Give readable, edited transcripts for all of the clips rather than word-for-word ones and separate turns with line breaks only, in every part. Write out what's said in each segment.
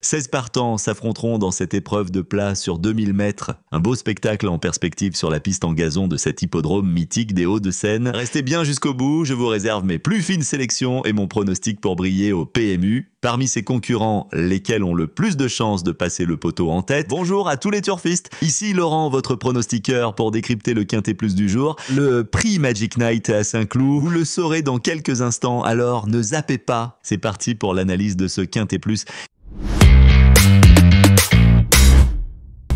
16 partants s'affronteront dans cette épreuve de plat sur 2000 mètres. Un beau spectacle en perspective sur la piste en gazon de cet hippodrome mythique des Hauts-de-Seine. Restez bien jusqu'au bout, je vous réserve mes plus fines sélections et mon pronostic pour briller au PMU. Parmi ses concurrents, lesquels ont le plus de chances de passer le poteau en tête. Bonjour à tous les turfistes, ici Laurent, votre pronostiqueur pour décrypter le Quintet Plus du jour. Le prix Magic Night à Saint-Cloud, vous le saurez dans quelques instants, alors ne zappez pas. C'est parti pour l'analyse de ce Quintet Plus.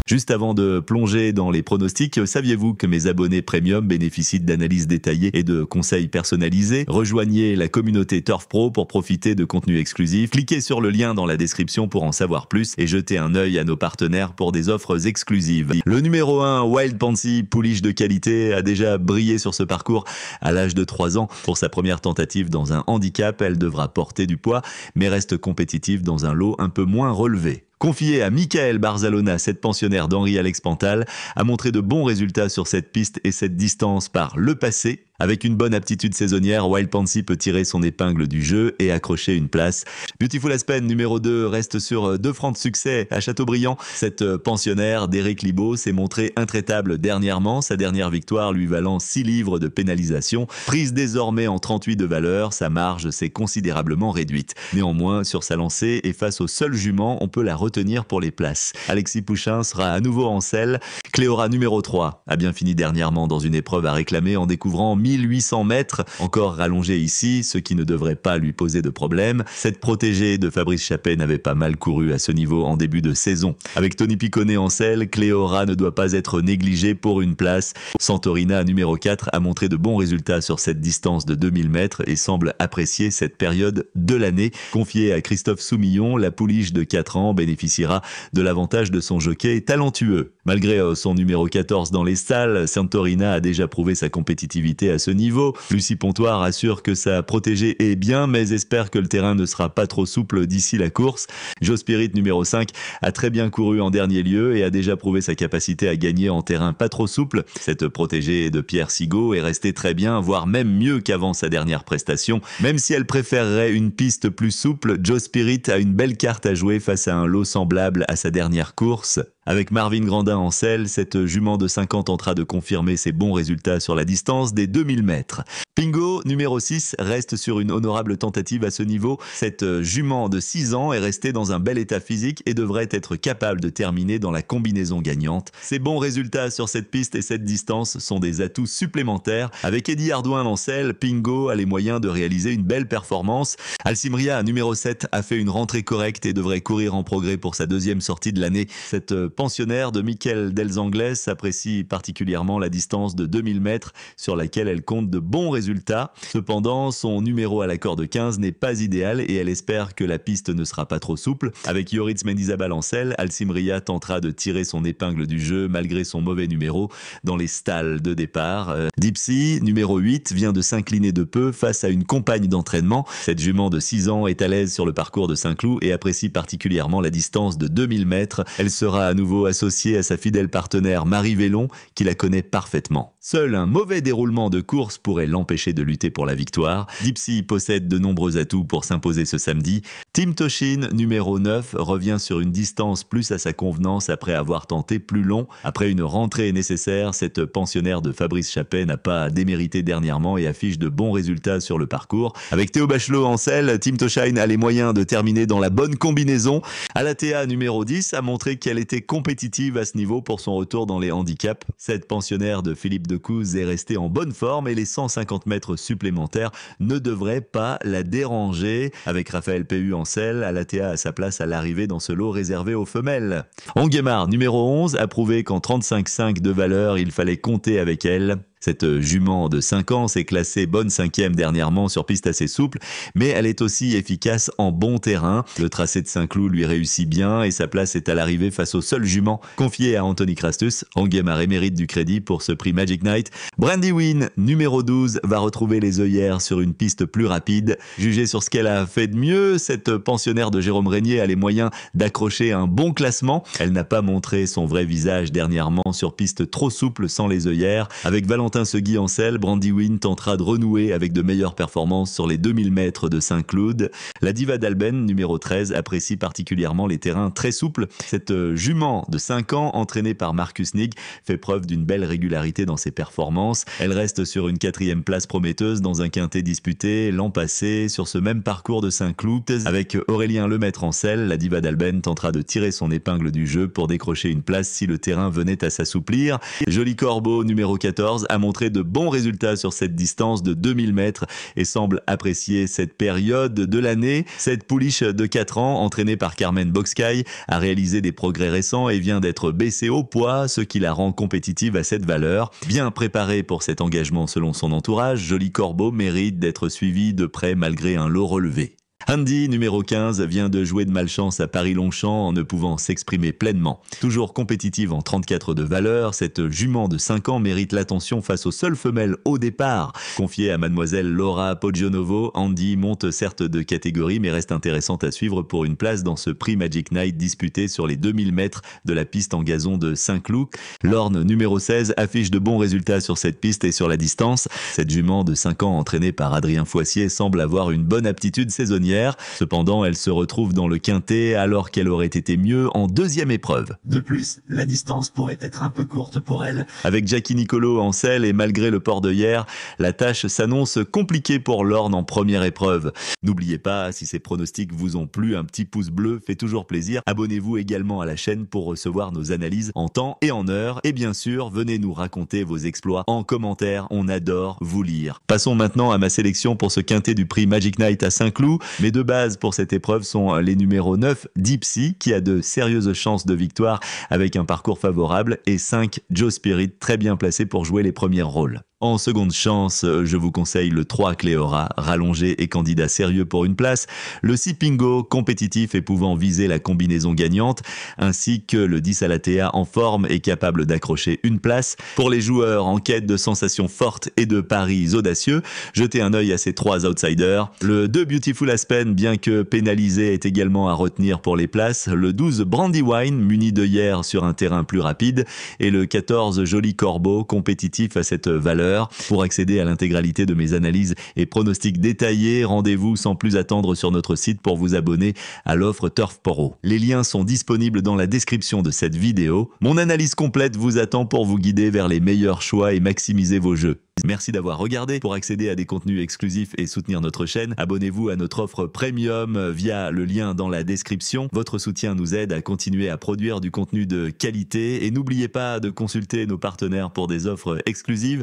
Juste avant de plonger dans les pronostics, saviez-vous que mes abonnés premium bénéficient d'analyses détaillées et de conseils personnalisés? Rejoignez la communauté Turf Pro pour profiter de contenus exclusifs. Cliquez sur le lien dans la description pour en savoir plus et jetez un œil à nos partenaires pour des offres exclusives. Le numéro 1, Wild Pansy, pouliche de qualité, a déjà brillé sur ce parcours à l'âge de 3 ans. Pour sa première tentative dans un handicap, elle devra porter du poids, mais reste compétitive dans un lot un peu moins relevé. Confiée à Michael Barzalona, cette pensionnaire d'Henri-Alex Pantal, a montré de bons résultats sur cette piste et cette distance par le passé. Avec une bonne aptitude saisonnière, Wild Pansy peut tirer son épingle du jeu et accrocher une place. Beautiful Aspen, numéro 2, reste sur 2 francs de succès à Châteaubriand. Cette pensionnaire d'Éric Libaud s'est montrée intraitable dernièrement, sa dernière victoire lui valant 6 livres de pénalisation. Prise désormais en 38 de valeur, sa marge s'est considérablement réduite. Néanmoins, sur sa lancée et face au seul jument, on peut la retenir pour les places. Alexis Pouchin sera à nouveau en selle. Cléora, numéro 3, a bien fini dernièrement dans une épreuve à réclamer en découvrant 1800 mètres, encore rallongé ici, ce qui ne devrait pas lui poser de problème. Cette protégée de Fabrice Chappet n'avait pas mal couru à ce niveau en début de saison. Avec Tony Piconnet en selle, Cléora ne doit pas être négligée pour une place. Santorina, numéro 4, a montré de bons résultats sur cette distance de 2000 mètres et semble apprécier cette période de l'année. Confiée à Christophe Soumillon, la pouliche de 4 ans bénéficiera de l'avantage de son jockey talentueux. Malgré son numéro 14 dans les stalles, Santorina a déjà prouvé sa compétitivité à ce niveau. Lucie Pontoire assure que sa protégée est bien, mais espère que le terrain ne sera pas trop souple d'ici la course. Joe Spirit, numéro 5, a très bien couru en dernier lieu et a déjà prouvé sa capacité à gagner en terrain pas trop souple. Cette protégée de Pierre Sigaud est restée très bien, voire même mieux qu'avant sa dernière prestation. Même si elle préférerait une piste plus souple, Joe Spirit a une belle carte à jouer face à un lot semblable à sa dernière course. Avec Marvin Grandin en selle, cette jument de 5 ans tentera de confirmer ses bons résultats sur la distance des 2000 mètres. Pingo, numéro 6, reste sur une honorable tentative à ce niveau. Cette jument de 6 ans est restée dans un bel état physique et devrait être capable de terminer dans la combinaison gagnante. Ses bons résultats sur cette piste et cette distance sont des atouts supplémentaires. Avec Eddie Ardouin en selle, Pingo a les moyens de réaliser une belle performance. Alcimria, numéro 7, a fait une rentrée correcte et devrait courir en progrès pour sa deuxième sortie de l'année. Cette pensionnaire de Michael Delzangles apprécie particulièrement la distance de 2000 mètres sur laquelle elle compte de bons résultats. Cependant, son numéro à la corde 15 n'est pas idéal et elle espère que la piste ne sera pas trop souple. Avec Yoritz Mendizabal en selle, Alcimria tentera de tirer son épingle du jeu malgré son mauvais numéro dans les stalles de départ. Dipsy, numéro 8, vient de s'incliner de peu face à une compagne d'entraînement. Cette jument de 6 ans est à l'aise sur le parcours de Saint-Cloud et apprécie particulièrement la distance de 2000 mètres. Elle sera à nouveau associée à sa fidèle partenaire Marie Vélon, qui la connaît parfaitement. Seul un mauvais déroulement de course pourrait l'empêcher de lutter pour la victoire. Dipsy possède de nombreux atouts pour s'imposer ce samedi. Tim Toshin, numéro 9, revient sur une distance plus à sa convenance après avoir tenté plus long. Après une rentrée nécessaire, cette pensionnaire de Fabrice Chappet n'a pas démérité dernièrement et affiche de bons résultats sur le parcours. Avec Théo Bachelot en selle, Tim Toshin a les moyens de terminer dans la bonne combinaison. Alatea, numéro 10, a montré qu'elle était compétitive à ce niveau pour son retour dans les handicaps. Cette pensionnaire de Philippe Decouze est restée en bonne forme et les 150 mètres supplémentaires ne devraient pas la déranger. Avec Raphaël Pu en selle, Alatea a sa place à l'arrivée dans ce lot réservé aux femelles. Onguemar, numéro 11, a prouvé qu'en 35,5 de valeur, il fallait compter avec elle. Cette jument de 5 ans s'est classée bonne 5e dernièrement sur piste assez souple, mais elle est aussi efficace en bon terrain. Le tracé de Saint-Cloud lui réussit bien et sa place est à l'arrivée face au seul jument confié à Anthony Crastus. Onguemar mérite du crédit pour ce prix Magic Night. Brandy Wynn, numéro 12, va retrouver les œillères sur une piste plus rapide. Jugée sur ce qu'elle a fait de mieux, cette pensionnaire de Jérôme Régnier a les moyens d'accrocher un bon classement. Elle n'a pas montré son vrai visage dernièrement sur piste trop souple sans les œillères. Avec Valentin Valentin Segui-Ancel, Brandywine tentera de renouer avec de meilleures performances sur les 2000 mètres de Saint-Cloud. La diva d'Alben, numéro 13, apprécie particulièrement les terrains très souples. Cette jument de 5 ans, entraînée par Marcus Nigg, fait preuve d'une belle régularité dans ses performances. Elle reste sur une 4e place prometteuse dans un quintet disputé l'an passé sur ce même parcours de Saint-Cloud. Avec Aurélien Lemaître en selle, la diva d'Alben tentera de tirer son épingle du jeu pour décrocher une place si le terrain venait à s'assouplir. Joli Corbeau, numéro 14, a montré de bons résultats sur cette distance de 2000 mètres et semble apprécier cette période de l'année. Cette pouliche de 4 ans, entraînée par Carmen Boxkai, a réalisé des progrès récents et vient d'être baissée au poids, ce qui la rend compétitive à cette valeur. Bien préparée pour cet engagement selon son entourage, Joli Corbeau mérite d'être suivi de près malgré un lot relevé. Andy, numéro 15, vient de jouer de malchance à Paris-Longchamp en ne pouvant s'exprimer pleinement. Toujours compétitive en 34 de valeur, cette jument de 5 ans mérite l'attention face aux seules femelles au départ. Confiée à mademoiselle Laura Poggionovo, Andy monte certes de catégorie mais reste intéressante à suivre pour une place dans ce prix Magic Night disputé sur les 2000 mètres de la piste en gazon de Saint-Cloud. Lorne, numéro 16, affiche de bons résultats sur cette piste et sur la distance. Cette jument de 5 ans entraînée par Adrien Foissier semble avoir une bonne aptitude saisonnière. Cependant, elle se retrouve dans le quintet alors qu'elle aurait été mieux en 2e épreuve.
De plus, la distance pourrait être un peu courte pour elle.
Avec Jackie Nicolo en selle et malgré le port d'œillère, la tâche s'annonce compliquée pour Lorne en première épreuve. N'oubliez pas, si ces pronostics vous ont plu, un petit pouce bleu fait toujours plaisir. Abonnez-vous également à la chaîne pour recevoir nos analyses en temps et en heure. Et bien sûr, venez nous raconter vos exploits en commentaire, on adore vous lire. Passons maintenant à ma sélection pour ce quintet du prix Magic Night à Saint-Cloud. Mes deux bases pour cette épreuve sont les numéros 9, Dipsy, qui a de sérieuses chances de victoire avec un parcours favorable, et 5, Joe Spirit, très bien placé pour jouer les premiers rôles. En seconde chance, je vous conseille le 3 Cléora, rallongé et candidat sérieux pour une place, le 6 Pingo, compétitif et pouvant viser la combinaison gagnante, ainsi que le 10 Alatea en forme et capable d'accrocher une place. Pour les joueurs en quête de sensations fortes et de paris audacieux, jetez un œil à ces 3 outsiders. Le 2 Beautiful Aspen, bien que pénalisé, est également à retenir pour les places. Le 12 Brandywine, muni d'œillères sur un terrain plus rapide. Et le 14 Joli Corbeau, compétitif à cette valeur. Pour accéder à l'intégralité de mes analyses et pronostics détaillés, rendez-vous sans plus attendre sur notre site pour vous abonner à l'offre Turf Pro. Les liens sont disponibles dans la description de cette vidéo. Mon analyse complète vous attend pour vous guider vers les meilleurs choix et maximiser vos jeux. Merci d'avoir regardé. Pour accéder à des contenus exclusifs et soutenir notre chaîne, abonnez-vous à notre offre Premium via le lien dans la description. Votre soutien nous aide à continuer à produire du contenu de qualité et n'oubliez pas de consulter nos partenaires pour des offres exclusives.